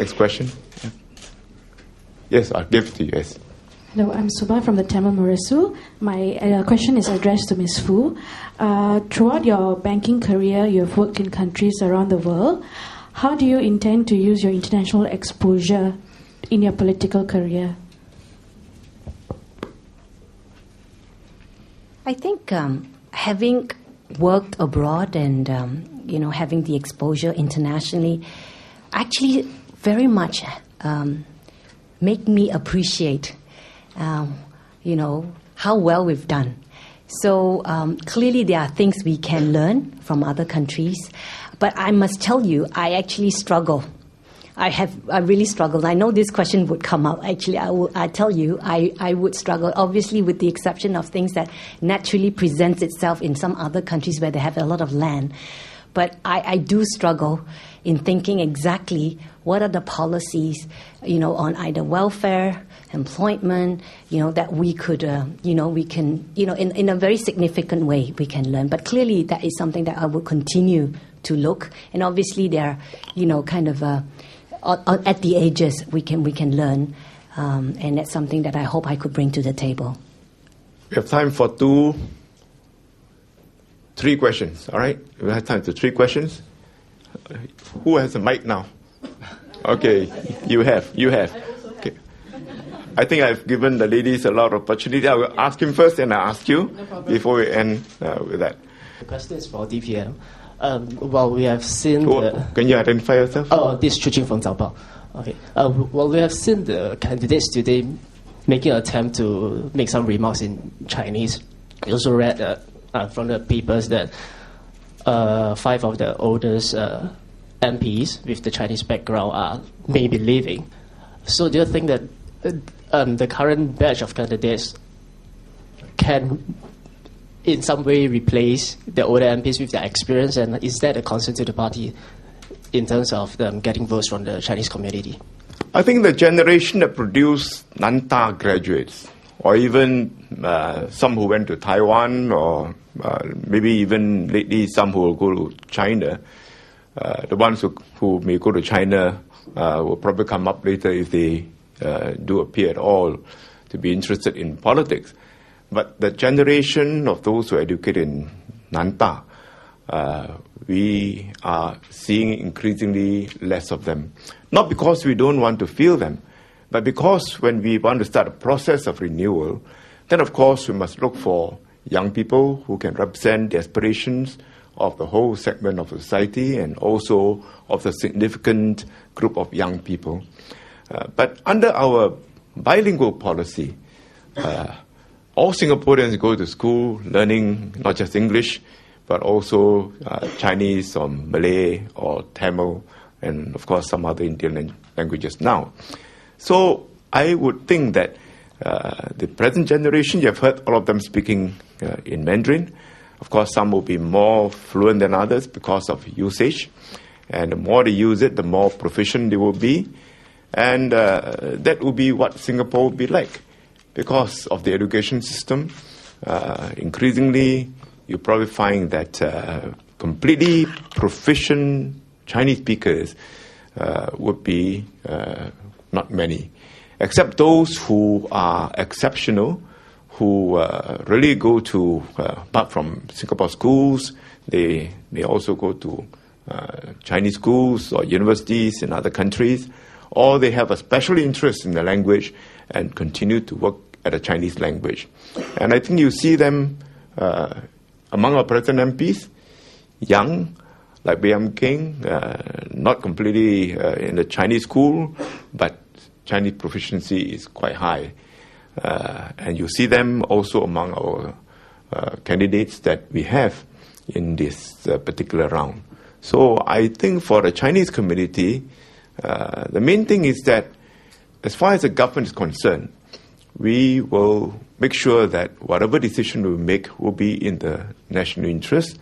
Next question. Yeah. Yes, I'll give it to you. Yes. Hello, I'm Subha from the Tamil Murasu. My question is addressed to Ms. Fu. Throughout your banking career, you have worked in countries around the world. How do you intend to use your international exposure in your political career? I think having worked abroad and having the exposure internationally actually very much make me appreciate how well we've done. So clearly there are things we can learn from other countries, but I must tell you, I actually struggle. I really struggled. I know this question would come up. Actually, I tell you, I would struggle, obviously with the exception of things that naturally presents itself in some other countries where they have a lot of land. But I do struggle in thinking exactly what are the policies, on either welfare, employment, that we could, we can, in a very significant way we can learn. But clearly that is something that I will continue to look. And obviously there are, at the edges we can learn. And that's something that I hope I could bring to the table. We have time for 3 questions, all right? We have time for 3 questions. Who has the mic now? Okay, you have. Okay. I think I've given the ladies a lot of opportunity. I will ask him first and I'll ask you before we end with that. The question is for DPM. We have seen... Can you identify yourself? This is Chu Jing from Zaobao. Okay. We have seen the candidates today making an attempt to make some remarks in Chinese. I also read from the papers that 5 of the oldest MPs with the Chinese background are maybe leaving. So do you think that the current batch of candidates can in some way replace the older MPs with their experience, and is that a concern to the party in terms of them getting votes from the Chinese community? I think the generation that produced Nanta graduates, or even some who went to Taiwan, or maybe even lately some who will go to China, the ones who may go to China will probably come up later if they do appear at all to be interested in politics. But the generation of those who are educated in Nanta, we are seeing increasingly less of them. Not because we don't want to feel them, but because when we want to start a process of renewal, then of course we must look for young people who can represent the aspirations of the whole segment of society and also of the significant group of young people. But under our bilingual policy, all Singaporeans go to school learning not just English, but also Chinese or Malay or Tamil, and of course some other Indian languages now. So I would think that the present generation, you have heard all of them speaking in Mandarin. Of course, some will be more fluent than others because of usage. And the more they use it, the more proficient they will be. And that will be what Singapore will be like. Because of the education system, increasingly you probably find that completely proficient Chinese speakers would be not many, except those who are exceptional, who really go to, apart from Singapore schools, they also go to Chinese schools or universities in other countries, or they have a special interest in the language and continue to work at the Chinese language. And I think you see them among our present MPs, young, like B.M. King, not completely in the Chinese school, but Chinese proficiency is quite high. And you see them also among our candidates that we have in this particular round. So I think for the Chinese community, the main thing is that as far as the government is concerned, we will make sure that whatever decision we make will be in the national interest,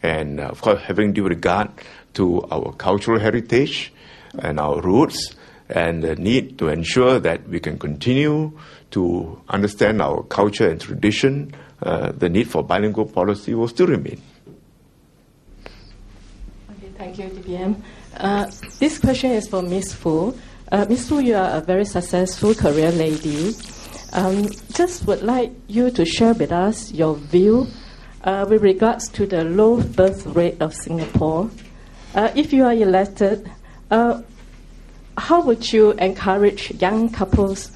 and of course having due regard to our cultural heritage and our roots, and the need to ensure that we can continue to understand our culture and tradition. The need for bilingual policy will still remain. Okay, thank you, DPM. This question is for Ms. Fu. Ms. Fu, you are a very successful career lady. Just would like you to share with us your view with regards to the low birth rate of Singapore. If you are elected, how would you encourage young couples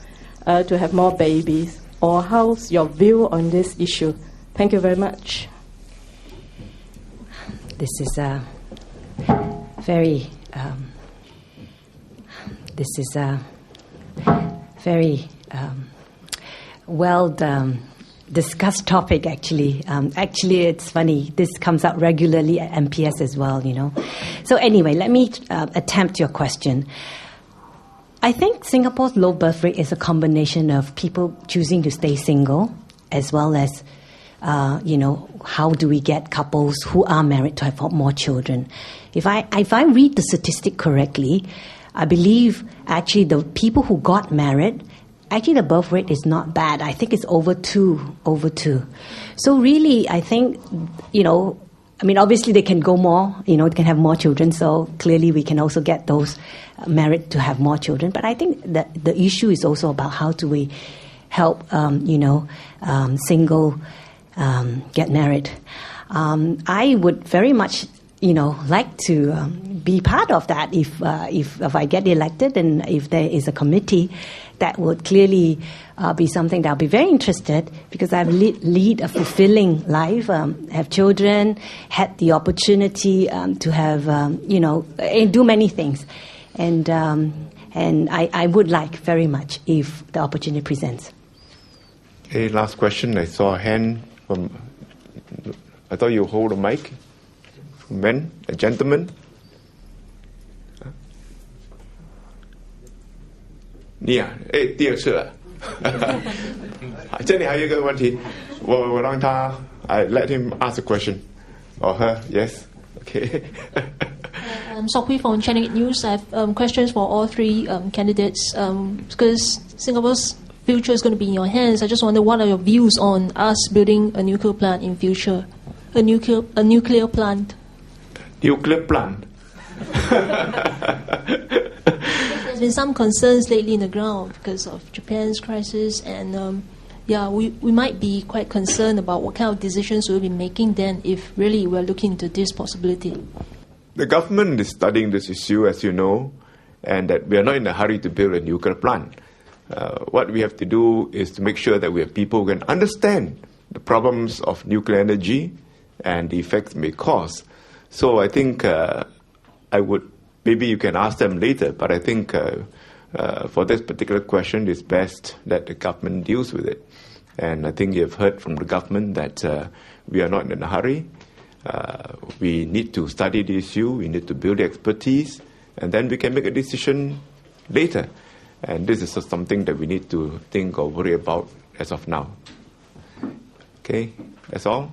to have more babies? Or how's your view on this issue? Thank you very much. This is a very well discussed topic, actually. Actually, it's funny. This comes up regularly at MPS as well, you know. So anyway, let me attempt your question. I think Singapore's low birth rate is a combination of people choosing to stay single, as well as, how do we get couples who are married to have more children. If I read the statistic correctly, I believe actually the people who got married, actually the birth rate is not bad. I think it's over two. So really, I think, obviously they can go more, they can have more children. So clearly we can also get those married to have more children. But I think that the issue is also about how do we help, single get married. I would very much, like to be part of that if I get elected, and if there is a committee that would clearly be something that I'll be very interested, because I've lead a fulfilling life, have children, had the opportunity to have, do many things. And I would like very much if the opportunity presents. Okay, last question. I saw a hand from, I thought you hold a mic. Men, a gentleman. 你啊，第二次了。这里还有一个问题，我让他 I let him ask a question, or her, yes, okay. I'm Sokhui from Channel 8 News. I have questions for all three candidates, because Singapore's future is going to be in your hands. I just wonder, what are your views on us building a nuclear plant in future, a nuclear plant. Nuclear plant. There's been some concerns lately in the ground because of Japan's crisis, and we might be quite concerned about what kind of decisions we'll be making then if really we're looking into this possibility. The government is studying this issue, as you know, and that we are not in a hurry to build a nuclear plant. What we have to do is to make sure that we have people who can understand the problems of nuclear energy and the effects it may cause. So I think maybe you can ask them later, but I think for this particular question, it's best that the government deals with it. And I think you've heard from the government that we are not in a hurry. We need to study the issue, we need to build the expertise, and then we can make a decision later. And this is something that we need to think or worry about as of now. Okay, that's all.